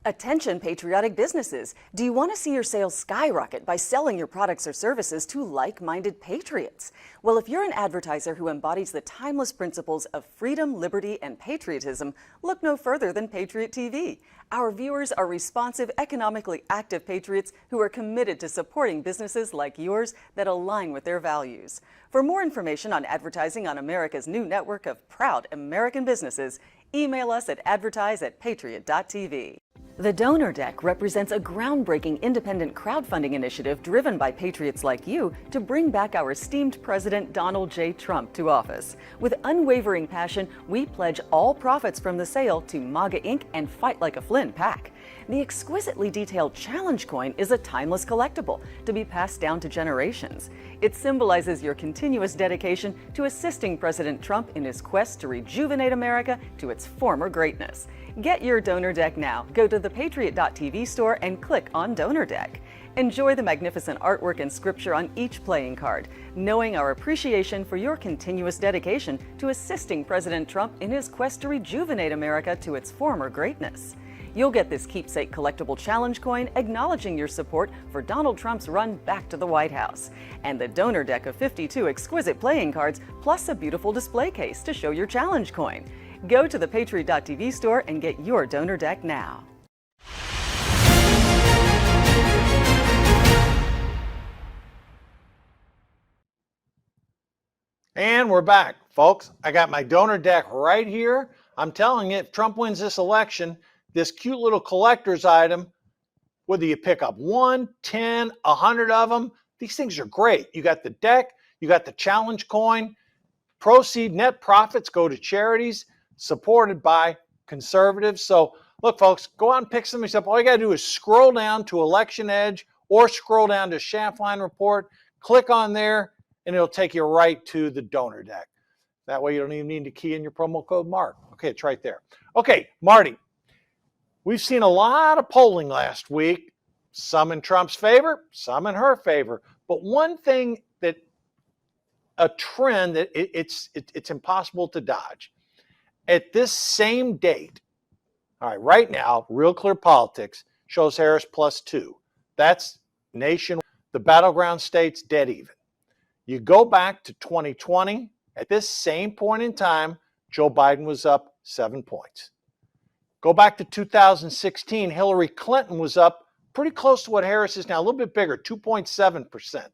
Attention patriotic businesses. Do you want to see your sales skyrocket by selling your products or services to like-minded patriots? Well, if you're an advertiser who embodies the timeless principles of freedom, liberty, and patriotism, look no further than Patriot TV. Our viewers are responsive, economically active patriots who are committed to supporting businesses like yours that align with their values. For more information on advertising on America's new network of proud American businesses, email us at advertise@patriot.tv. The Donor Deck represents a groundbreaking independent crowdfunding initiative driven by patriots like you to bring back our esteemed President Donald J. Trump to office. With unwavering passion, we pledge all profits from the sale to MAGA Inc. and Fight Like a Flynn PAC. The exquisitely detailed challenge coin is a timeless collectible to be passed down to generations. It symbolizes your continuous dedication to assisting President Trump in his quest to rejuvenate America to its former greatness. Get your Donor Deck now. Go to the Patriot.tv store and click on Donor Deck. Enjoy the magnificent artwork and scripture on each playing card, knowing our appreciation for your continuous dedication to assisting President Trump in his quest to rejuvenate America to its former greatness. You'll get this keepsake collectible challenge coin acknowledging your support for Donald Trump's run back to the White House, and the Donor Deck of 52 exquisite playing cards, plus a beautiful display case to show your challenge coin. Go to the Patriot.tv store and get your donor deck now. And we're back, folks. I got my donor deck right here. I'm telling you, if Trump wins this election, this cute little collector's item, whether you pick up 1, 10, 100 of them, these things are great. You got the deck, you got the challenge coin. Proceed net profits go to charities supported by conservatives. So look, folks, go out and pick some of these up. All you got to do is scroll down to Election Edge or scroll down to Schaftlein Report, click on there, and it'll take you right to the donor deck. That way you don't even need to key in your promo code Mark. Okay, it's right there. Okay, Marty, we've seen a lot of polling last week, some in Trump's favor, some in her favor. But one thing that, a trend that it's impossible to dodge. At this same date, all right, right now, Real Clear Politics shows Harris +2. That's nation, the battleground states dead even. You go back to 2020, at this same point in time, Joe Biden was up 7 points. Go back to 2016, Hillary Clinton was up pretty close to what Harris is now, a little bit bigger, 2.7%.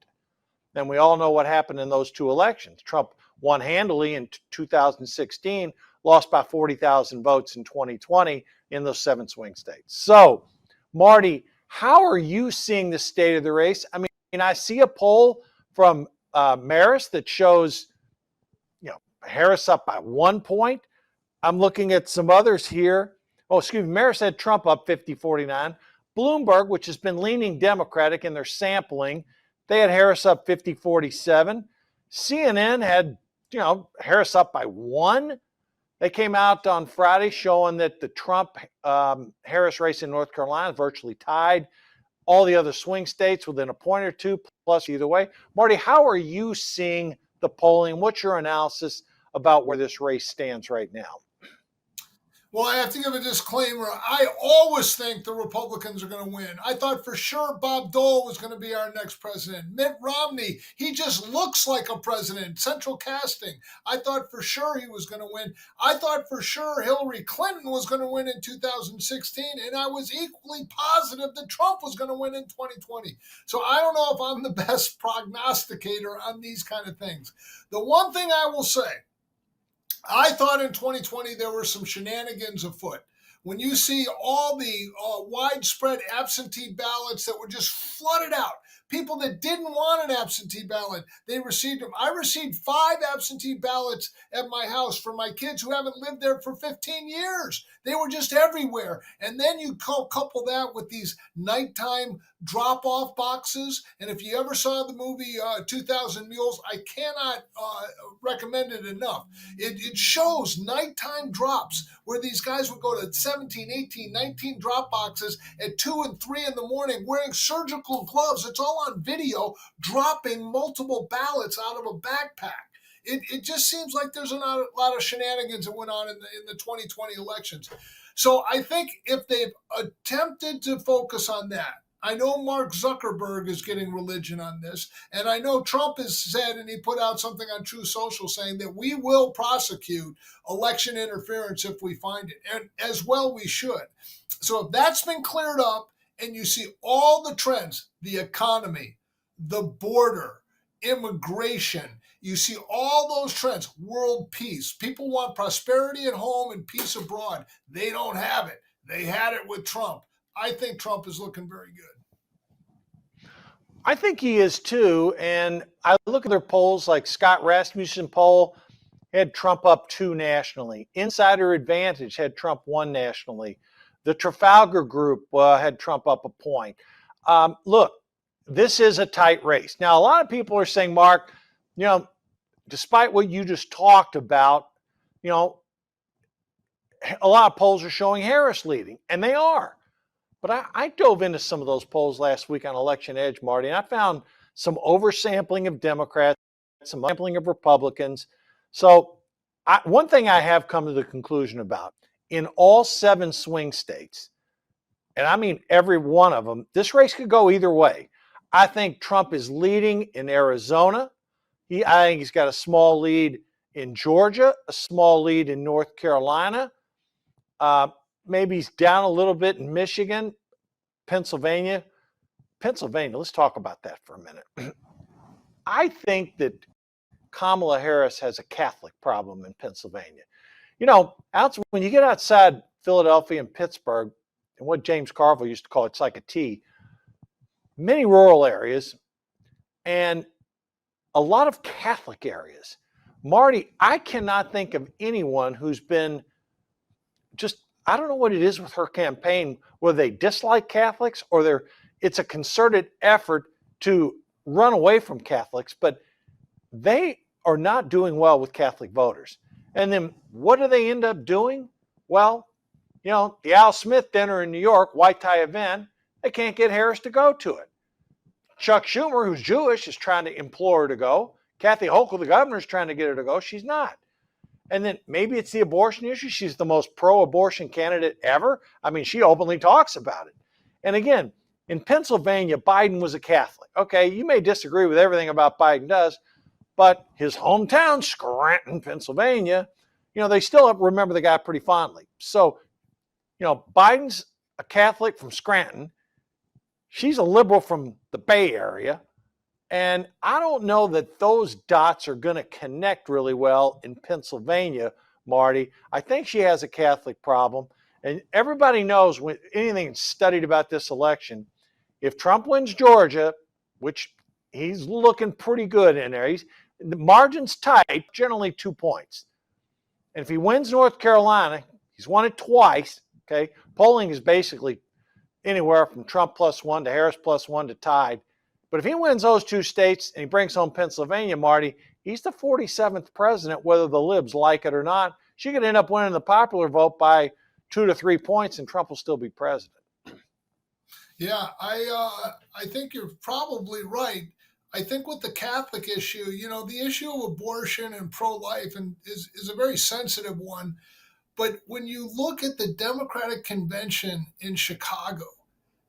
And we all know what happened in those two elections. Trump won handily in 2016, lost by 40,000 votes in 2020 in those 7 swing states. So, Marty, how are you seeing the state of the race? I mean, I see a poll from Marist that shows, Harris up by 1 point. I'm looking at some others here. Oh, excuse me, Marist had Trump up 50-49. Bloomberg, which has been leaning Democratic in their sampling, they had Harris up 50-47. CNN had, Harris up by 1. They came out on Friday showing that the Trump-Harris race in North Carolina is virtually tied. All the other swing states within a point or two, plus either way. Marty, how are you seeing the polling? What's your analysis about where this race stands right now? Well, I have to give a disclaimer. I always think the Republicans are going to win. I thought for sure Bob Dole was going to be our next president. Mitt Romney, he just looks like a president, central casting. I thought for sure he was going to win. I thought for sure Hillary Clinton was going to win in 2016, and I was equally positive that Trump was going to win in 2020. So I don't know if I'm the best prognosticator on these kind of things. The one thing I will say, I thought in 2020 there were some shenanigans afoot. When you see all the widespread absentee ballots that were just flooded out, people that didn't want an absentee ballot, they received them. I received 5 absentee ballots at my house for my kids who haven't lived there for 15 years. They were just everywhere. And then you couple that with these nighttime drop-off boxes. And if you ever saw the movie 2000 Mules, I cannot recommend it enough. It shows nighttime drops where these guys would go to 17, 18, 19 drop boxes at 2 and 3 in the morning wearing surgical gloves. It's all on video, dropping multiple ballots out of a backpack. It just seems like there's a lot of shenanigans that went on in the 2020 elections. So I think if they've attempted to focus on that, I know Mark Zuckerberg is getting religion on this, and I know Trump has said, and he put out something on True Social saying that we will prosecute election interference if we find it, and as well we should. So if that's been cleared up, and you see all the trends, the economy, the border, immigration, you see all those trends, world peace. People want prosperity at home and peace abroad. They don't have it. They had it with Trump. I think Trump is looking very good. I think he is too. And I look at their polls like Scott Rasmussen poll had Trump up 2 nationally. Insider Advantage had Trump 1 nationally. The Trafalgar Group had Trump up a point. Look, this is a tight race. Now, a lot of people are saying, Mark, despite what you just talked about, a lot of polls are showing Harris leading, and they are. But I dove into some of those polls last week on Election Edge, Marty, and I found some oversampling of Democrats, some sampling of Republicans. So one thing I have come to the conclusion about, in all 7 swing states, and I mean every one of them, this race could go either way. I think Trump is leading in Arizona. I think he's got a small lead in Georgia, a small lead in North Carolina. Maybe he's down a little bit in Michigan, Pennsylvania. Let's talk about that for a minute. I think that Kamala Harris has a Catholic problem in Pennsylvania. You know, when you get outside Philadelphia and Pittsburgh, and what James Carville used to call it's like a T, many rural areas and a lot of Catholic areas. Marty, I cannot think of anyone who's been I don't know what it is with her campaign, whether they dislike Catholics or it's a concerted effort to run away from Catholics, but they are not doing well with Catholic voters. And then what do they end up doing? Well, you know, the Al Smith dinner in New York, white tie event, they can't get Harris to go to it. Chuck Schumer, who's Jewish, is trying to implore her to go. Kathy Hochul, the governor, is trying to get her to go. She's not. And then maybe it's the abortion issue. She's the most pro-abortion candidate ever. I mean, she openly talks about it. And again, in Pennsylvania, Biden was a Catholic. Okay, you may disagree with everything about Biden does, but his hometown, Scranton, Pennsylvania, you know, they still remember the guy pretty fondly. So, you know, Biden's a Catholic from Scranton. She's a liberal from the Bay Area. And I don't know that those dots are going to connect really well in Pennsylvania, Marty. I think she has a Catholic problem. And everybody knows when anything studied about this election, if Trump wins Georgia, which he's looking pretty good in there, the margin's tight, generally 2 points. And if he wins North Carolina, he's won it twice, okay? Polling is basically anywhere from Trump +1 to Harris +1 to tied. But if he wins those two states and he brings home Pennsylvania, Marty, he's the 47th president, whether the libs like it or not. She could end up winning the popular vote by 2 to 3 points, and Trump will still be president. Yeah, I think you're probably right. I think with the Catholic issue, you know, the issue of abortion and pro-life is a very sensitive one. But when you look at the Democratic convention in Chicago,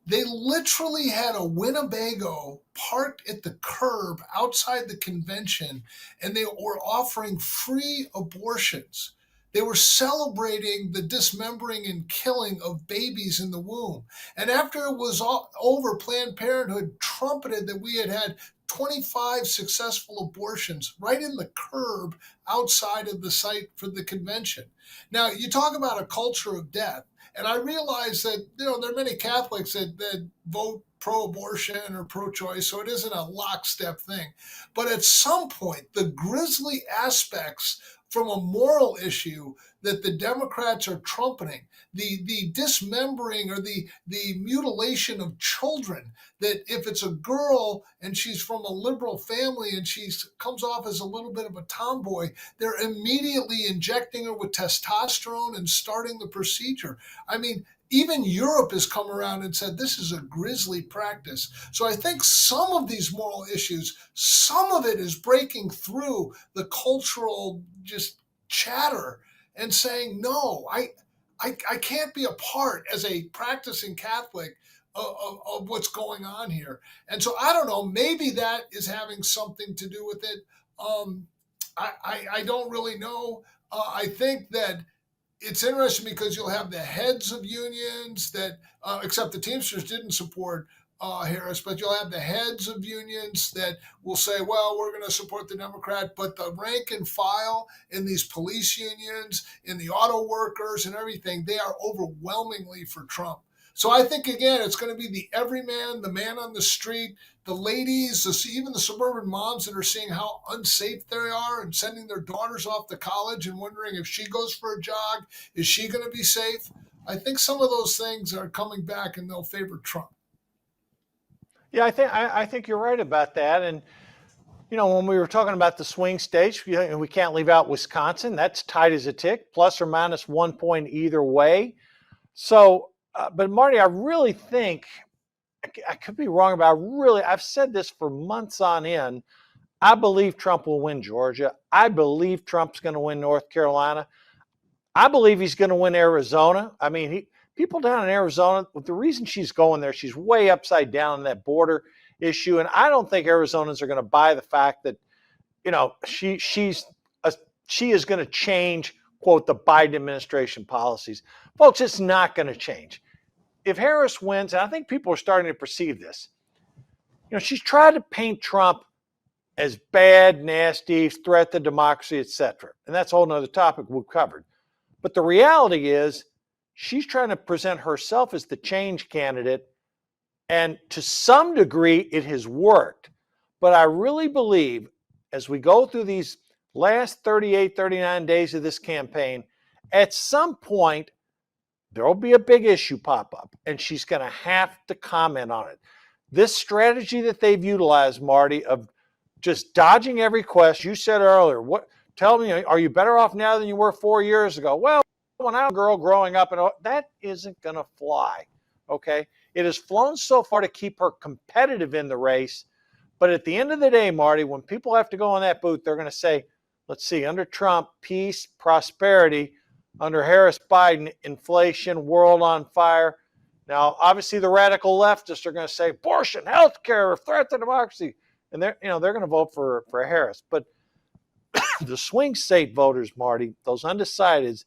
they literally had a Winnebago parked at the curb outside the convention, and they were offering free abortions. They were celebrating the dismembering and killing of babies in the womb. And after it was all over, Planned Parenthood trumpeted that we had 25 successful abortions right in the curb outside of the site for the convention. Now, you talk about a culture of death. And I realize that, you know, there are many Catholics that vote pro-abortion or pro-choice, so it isn't a lockstep thing. But at some point, the grisly aspects from a moral issue that the Democrats are trumpeting, the dismembering or the mutilation of children, that if it's a girl and she's from a liberal family and she comes off as a little bit of a tomboy, they're immediately injecting her with testosterone and starting the procedure. I mean, even Europe has come around and said this is a grisly practice. So I think some of these moral issues, some of it is breaking through the cultural just chatter and saying, no, I can't be a part as a practicing Catholic of what's going on here. And so I don't know, maybe that is having something to do with it. I don't really know. I think that it's interesting because you'll have the heads of unions that, except the Teamsters didn't support Harris, but you'll have the heads of unions that will say, well, we're going to support the Democrat, but the rank and file in these police unions, in the auto workers and everything, they are overwhelmingly for Trump. So I think, again, it's going to be the everyman, the man on the street, the ladies, even the suburban moms that are seeing how unsafe they are and sending their daughters off to college and wondering if she goes for a jog, is she going to be safe? I think some of those things are coming back and they'll favor Trump. Yeah, I think you're right about that. And, you know, when we were talking about the swing states, we can't leave out Wisconsin. That's tight as a tick, plus or minus 1 point either way. So, but Marty, I really think, I could be wrong about I've said this for months on end. I believe Trump will win Georgia. I believe Trump's going to win North Carolina. I believe he's going to win Arizona. I mean, people down in Arizona, the reason she's going there, she's way upside down in that border issue. And I don't think Arizonans are going to buy the fact that, you know, she's she is going to change, quote, the Biden administration policies. Folks, it's not going to change. If Harris wins, and I think people are starting to perceive this, she's tried to paint Trump as bad, nasty, threat to democracy, etc. And that's a whole nother topic we've covered. But the reality is she's trying to present herself as the change candidate. And to some degree, it has worked. But I really believe as we go through these last 38, 39 days of this campaign, at some point, there will be a big issue pop up, and she's going to have to comment on it. This strategy that they've utilized, Marty, of just dodging every question. You said earlier, tell me, are you better off now than you were 4 years ago? Well, when I was a girl growing up, and that isn't going to fly, okay? It has flown so far to keep her competitive in the race, but at the end of the day, Marty, when people have to go in that booth, they're going to say, let's see, under Trump, peace, prosperity. Under Harris, Biden, inflation, world on fire. Now, obviously, the radical leftists are going to say abortion, healthcare, threat to democracy, and they're going to vote for Harris. But the swing state voters, Marty, those undecideds,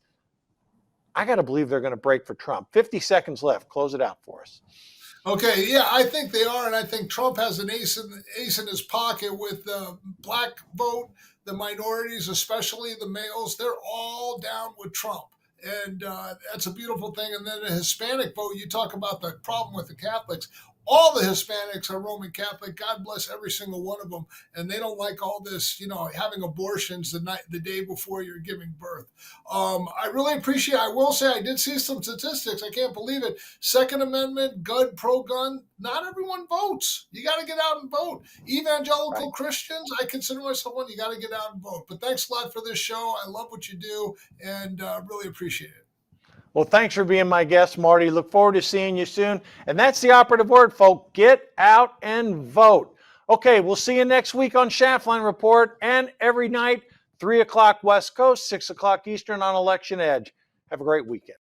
I got to believe they're going to break for Trump. 50 seconds left. Close it out for us. Okay, yeah, I think they are, and I think Trump has an ace in his pocket with the black vote, the minorities, especially the males. They're all down with Trump, and that's a beautiful thing. And then the Hispanic vote, you talk about the problem with the Catholics. All the Hispanics are Roman Catholic. God bless every single one of them. And they don't like all this, having abortions the day before you're giving birth. I really appreciate, I will say I did see some statistics. I can't believe it. Second Amendment, pro-gun, not everyone votes. You got to get out and vote. Evangelical Christians, I consider myself one. You got to get out and vote. But thanks a lot for this show. I love what you do and really appreciate it. Well, thanks for being my guest, Marty. Look forward to seeing you soon. And that's the operative word, folks. Get out and vote. Okay, we'll see you next week on Schaftlein Report and every night, 3 o'clock West Coast, 6 o'clock Eastern on Election Edge. Have a great weekend.